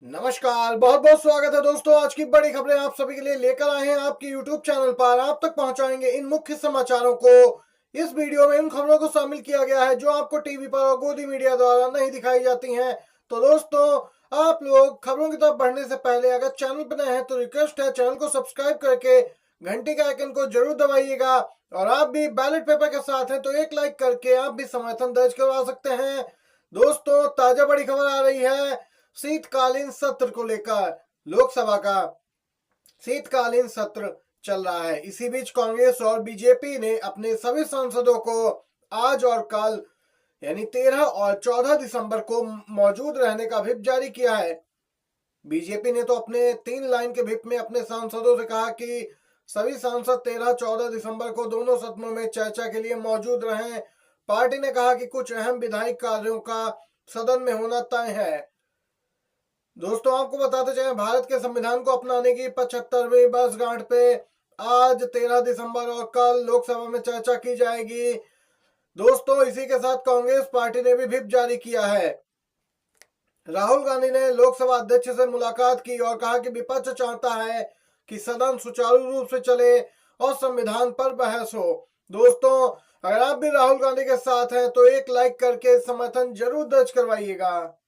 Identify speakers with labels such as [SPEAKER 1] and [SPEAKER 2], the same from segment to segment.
[SPEAKER 1] नमस्कार, बहुत बहुत स्वागत है दोस्तों। आज की बड़ी खबरें आप सभी के लिए लेकर आए हैं आपके YouTube चैनल पर। आप तक पहुंचाएंगे इन मुख्य समाचारों को। इस वीडियो में इन खबरों को शामिल किया गया है जो आपको टीवी पर और गोदी मीडिया द्वारा नहीं दिखाई जाती हैं। तो दोस्तों, आप लोग खबरों की तरफ बढ़ने से पहले अगर चैनल पर नए हैं तो रिक्वेस्ट है चैनल को सब्सक्राइब करके घंटी का आइकन को जरूर दबाइएगा। और आप भी बैलेट पेपर के साथ हैं तो एक लाइक करके आप भी समर्थन दर्ज करवा सकते हैं। दोस्तों, ताजा बड़ी खबर आ रही है शीतकालीन सत्र को लेकर। लोकसभा का शीतकालीन सत्र चल रहा है। इसी बीच कांग्रेस और बीजेपी ने अपने सभी सांसदों को आज और कल यानी 13 और 14 दिसंबर को मौजूद रहने का व्हिप जारी किया है। बीजेपी ने तो अपने 3 लाइन के व्हिप में अपने सांसदों से कहा कि सभी सांसद 13-14 दिसंबर को दोनों सदनों में चर्चा के लिए मौजूद रहें। पार्टी ने कहा कि कुछ अहम विधायी कार्यों का सदन में होना तय है। दोस्तों, आपको बताते चलें, भारत के संविधान को अपनाने की 75वीं वर्षगांठ पे आज 13 दिसंबर और कल लोकसभा में चर्चा की जाएगी। दोस्तों, इसी के साथ कांग्रेस पार्टी ने भी व्हिप जारी किया है। राहुल गांधी ने लोकसभा अध्यक्ष से मुलाकात की और कहा कि विपक्ष चाहता है कि सदन सुचारू रूप से चले और संविधान पर बहस हो। दोस्तों, अगर आप भी राहुल गांधी के साथ हैं तो एक लाइक करके समर्थन जरूर दर्ज करवाइएगा।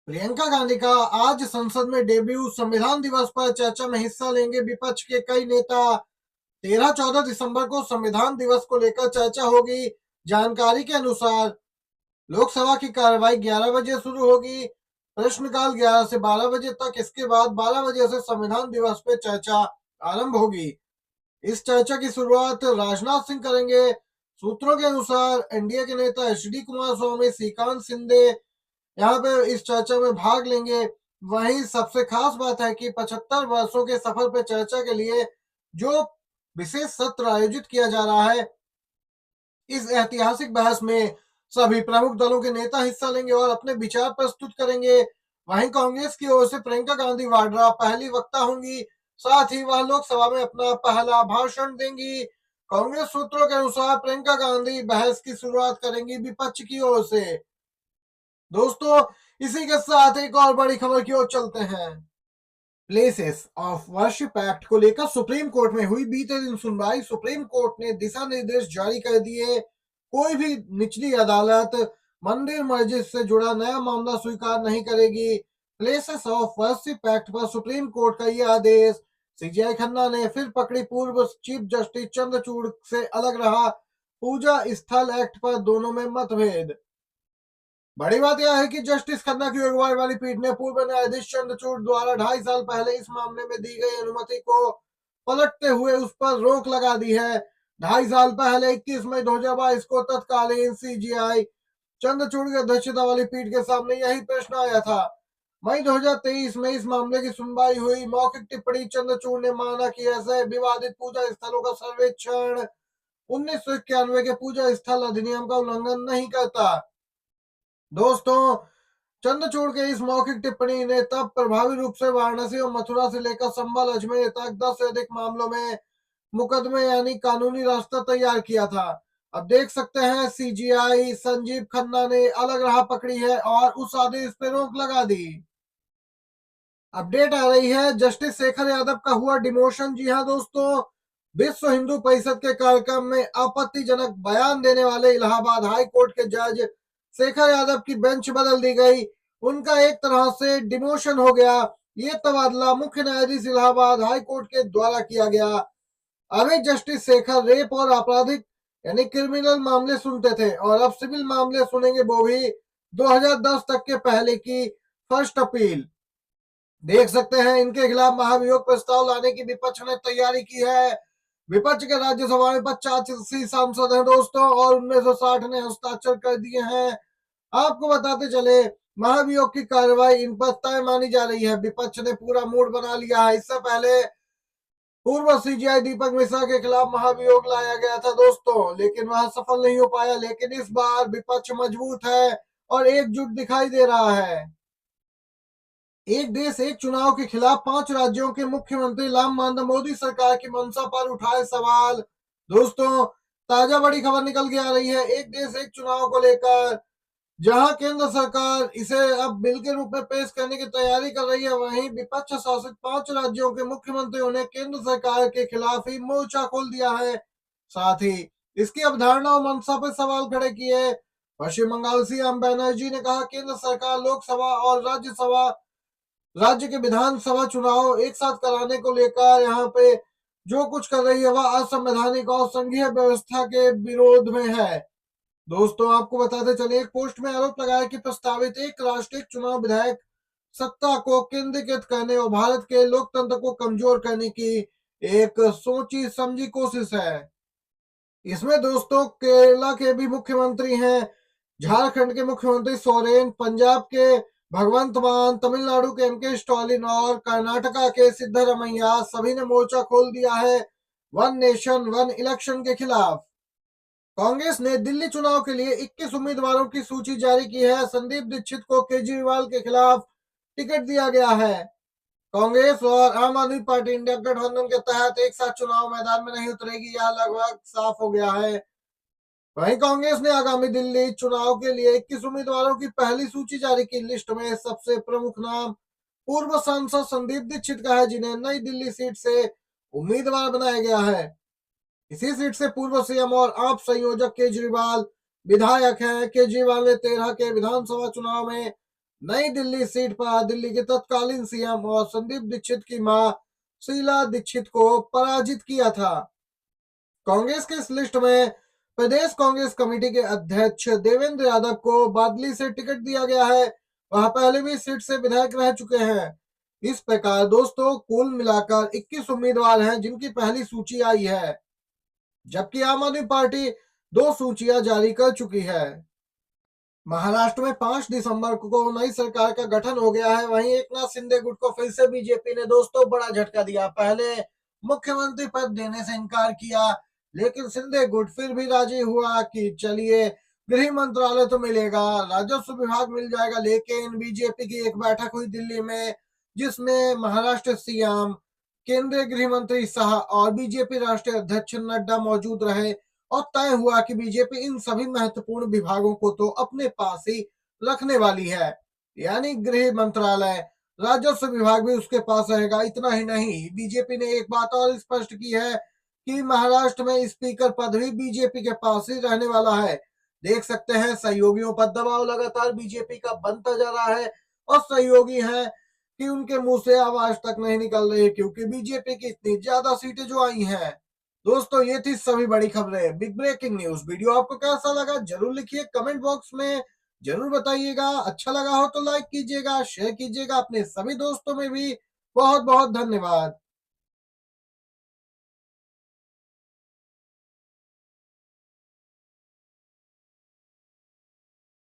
[SPEAKER 1] प्रियंका गांधी का आज संसद में डेब्यू। संविधान दिवस पर चर्चा में हिस्सा लेंगे विपक्ष के कई नेता। 13-14 दिसंबर को संविधान दिवस को लेकर चर्चा होगी। जानकारी के अनुसार लोकसभा की कार्रवाई 11 बजे शुरू होगी। प्रश्नकाल 11 से 12 बजे तक। इसके बाद 12 बजे से संविधान दिवस पे चर्चा आरंभ होगी। इस चर्चा की शुरुआत राजनाथ सिंह करेंगे। सूत्रों के अनुसार एनडीए के नेता एचडी कुमार स्वामी, श्रीकांत शिंदे यहाँ पे इस चर्चा में भाग लेंगे। वहीं सबसे खास बात है कि 75 वर्षों के सफर पे चर्चा के लिए जो विशेष सत्र आयोजित किया जा रहा है, इस ऐतिहासिक बहस में सभी प्रमुख दलों के नेता हिस्सा लेंगे और अपने विचार प्रस्तुत करेंगे। वहीं कांग्रेस की ओर से प्रियंका गांधी वाड्रा पहली वक्ता होंगी। साथ ही वह लोकसभा में अपना पहला भाषण देंगी। कांग्रेस सूत्रों के अनुसार प्रियंका गांधी बहस की शुरुआत करेंगी विपक्ष की ओर से। दोस्तों, इसी के साथ एक और बड़ी खबर की ओर चलते हैं। प्लेसेस ऑफ वर्शिप एक्ट को लेकर सुप्रीम कोर्ट में हुई बीते दिन सुनवाई। सुप्रीम कोर्ट ने दिशा निर्देश जारी कर दिए। कोई भी निचली अदालत मंदिर मस्जिद से जुड़ा नया मामला स्वीकार नहीं करेगी। प्लेसेस ऑफ वर्शिप एक्ट पर सुप्रीम कोर्ट का यह आदेश। सीजीआई खन्ना ने फिर पकड़ी पूर्व चीफ जस्टिस चंद्रचूड़ से अलग रहा। पूजा स्थल एक्ट पर दोनों में मतभेद। बड़ी बात यह है कि जस्टिस खन्ना की अगुवाई वाली पीठ ने पूर्व न्यायाधीश चंद्रचूड़ द्वारा 2.5 साल पहले इस मामले में दी गई अनुमति को पलटते हुए उस पर रोक लगा दी है। 2.5 साल पहले 21 मई 2022 को तत्कालीन सीजीआई चंद्रचूड़ की अध्यक्षता वाली पीठ के सामने यही प्रश्न आया था। मई 2023 में इस मामले की सुनवाई हुई। मौखिक टिप्पणी चंद्रचूड़ ने माना कि ऐसे विवादित पूजा स्थलों का सर्वेक्षण 1991 के पूजा स्थल अधिनियम का उल्लंघन नहीं करता। दोस्तों, चंद्रचूड़ के इस मौखिक टिप्पणी ने तब प्रभावी रूप से वाराणसी और मथुरा से लेकर संभल अजमेर तक 10 से अधिक मामलों में मुकदमे यानी कानूनी रास्ता तैयार किया था। अब देख सकते हैं सीजीआई संजीव खन्ना ने अलग राह पकड़ी है और उस आदेश पे रोक लगा दी। अपडेट आ रही है जस्टिस शेखर यादव का हुआ डिमोशन। जी हाँ दोस्तों, विश्व हिंदू परिषद के कार्यक्रम में आपत्तिजनक बयान देने वाले इलाहाबाद हाई कोर्ट के जज शेखर यादव की बेंच बदल दी गई। उनका एक तरह से डिमोशन हो गया। ये तबादला मुख्य न्यायाधीश इलाहाबाद हाई कोर्ट के द्वारा किया गया। अभी जस्टिस शेखर रेप और आपराधिक यानी क्रिमिनल मामले सुनते थे और अब सिविल मामले सुनेंगे, वो भी 2010 तक के पहले की फर्स्ट अपील। देख सकते हैं इनके खिलाफ महाभियोग प्रस्ताव लाने की विपक्ष ने तैयारी की है। विपक्ष के राज्यसभा में 85 सांसद हैं दोस्तों और उनमें से 60 ने हस्ताक्षर कर दिए हैं। आपको बताते चले, महाभियोग की कार्रवाई इन पर तय मानी जा रही है। विपक्ष ने पूरा मूड बना लिया है। इससे पहले पूर्व सीजीआई दीपक मिश्रा के खिलाफ महाभियोग लाया गया था दोस्तों, लेकिन वह सफल नहीं हो पाया। लेकिन इस बार विपक्ष मजबूत है और एकजुट दिखाई दे रहा है। एक देश एक चुनाव के खिलाफ 5 राज्यों के मुख्यमंत्री लामबंद। मोदी सरकार की मंशा पर उठाए सवाल। दोस्तों, ताजा बड़ी खबर निकल के आ रही है एक देश एक चुनाव को लेकर। जहां केंद्र सरकार इसे अब बिल के रूप में पेश करने की तैयारी कर रही है, वहीं विपक्ष शासित 5 राज्यों के मुख्यमंत्रियों ने केंद्र सरकार के खिलाफ ही मोर्चा खोल दिया है। साथ ही इसकी अवधारणा और मंशा पर सवाल खड़े किए। पश्चिम बंगाल सीएम बनर्जी ने कहा, केंद्र सरकार लोकसभा और राज्य के विधानसभा चुनाव एक साथ कराने को लेकर यहाँ पे जो कुछ कर रही है वह असंवैधानिक और संघीय व्यवस्था के विरोध में है। दोस्तों, आपको बताते चले, एक पोस्ट में आरोप लगाया कि प्रस्तावित एक राष्ट्रीय चुनाव विधेयक सत्ता को केंद्रीकृत करने और भारत के लोकतंत्र को कमजोर करने की एक सोची समझी कोशिश है। इसमें दोस्तों केरला के भी मुख्यमंत्री हैं, झारखंड के मुख्यमंत्री सोरेन, पंजाब के भगवंत मान, तमिलनाडु के एमके स्टालिन और कर्नाटका के सिद्धरमैया सभी ने मोर्चा खोल दिया है वन नेशन वन इलेक्शन के खिलाफ। कांग्रेस ने दिल्ली चुनाव के लिए 21 उम्मीदवारों की सूची जारी की है। संदीप दीक्षित को केजरीवाल के खिलाफ टिकट दिया गया है। कांग्रेस और आम आदमी पार्टी इंडिया गठबंधन के तहत एक साथ चुनाव मैदान में नहीं उतरेगी, यह लगभग साफ हो गया है। वहीं कांग्रेस ने आगामी दिल्ली चुनाव के लिए 21 उम्मीदवारों की पहली सूची जारी की। लिस्ट में सबसे प्रमुख नाम पूर्व सांसद संदीप दीक्षित का है, जिन्हें नई दिल्ली सीट से उम्मीदवार बनाया गया है। इसी सीट से पूर्व सीएम और आप संयोजक केजरीवाल विधायक हैं। केजरीवाल ने 13 के विधानसभा चुनाव में नई दिल्ली सीट पर दिल्ली के तत्कालीन सीएम और संदीप दीक्षित की मां शीला दीक्षित को पराजित किया था। कांग्रेस की इस लिस्ट में प्रदेश कांग्रेस कमेटी के अध्यक्ष देवेंद्र यादव को बादली से टिकट दिया गया है। वह पहले भी सीट से विधायक रह चुके हैं। इस प्रकार दोस्तों कुल मिलाकर 21 उम्मीदवार हैं जिनकी पहली सूची आई है, जबकि आम आदमी पार्टी 2 सूचियां जारी कर चुकी है। महाराष्ट्र में 5 दिसंबर को नई सरकार का गठन हो गया है। वहीं एकनाथ शिंदे गुट को फिर से बीजेपी ने दोस्तों बड़ा झटका दिया। पहले मुख्यमंत्री पद देने से इनकार किया, लेकिन शिंदे गुट फिर भी राजी हुआ कि चलिए गृह मंत्रालय तो मिलेगा, राजस्व विभाग मिल जाएगा। लेकिन बीजेपी की एक बैठक हुई दिल्ली में, जिसमें महाराष्ट्र सीएम, केंद्रीय गृह मंत्री शाह और बीजेपी राष्ट्रीय अध्यक्ष नड्डा मौजूद रहे और तय हुआ कि बीजेपी इन सभी महत्वपूर्ण विभागों को तो अपने पास ही रखने वाली है, यानी गृह मंत्रालय, राजस्व विभाग भी उसके पास रहेगा। इतना ही नहीं, बीजेपी ने एक बात और स्पष्ट की है कि महाराष्ट्र में स्पीकर पद भी बीजेपी के पास ही रहने वाला है। देख सकते हैं सहयोगियों पर दबाव लगातार बीजेपी का बनता जा रहा है और सहयोगी हैं कि उनके मुंह से आवाज तक नहीं निकल रही, क्योंकि बीजेपी की इतनी ज्यादा सीटें जो आई हैं। दोस्तों, ये थी सभी बड़ी खबरें, बिग ब्रेकिंग न्यूज। वीडियो आपको कैसा लगा जरूर लिखिए कमेंट बॉक्स में, जरूर बताइएगा। अच्छा लगा हो तो लाइक कीजिएगा, शेयर कीजिएगा अपने सभी दोस्तों में भी। बहुत बहुत धन्यवाद।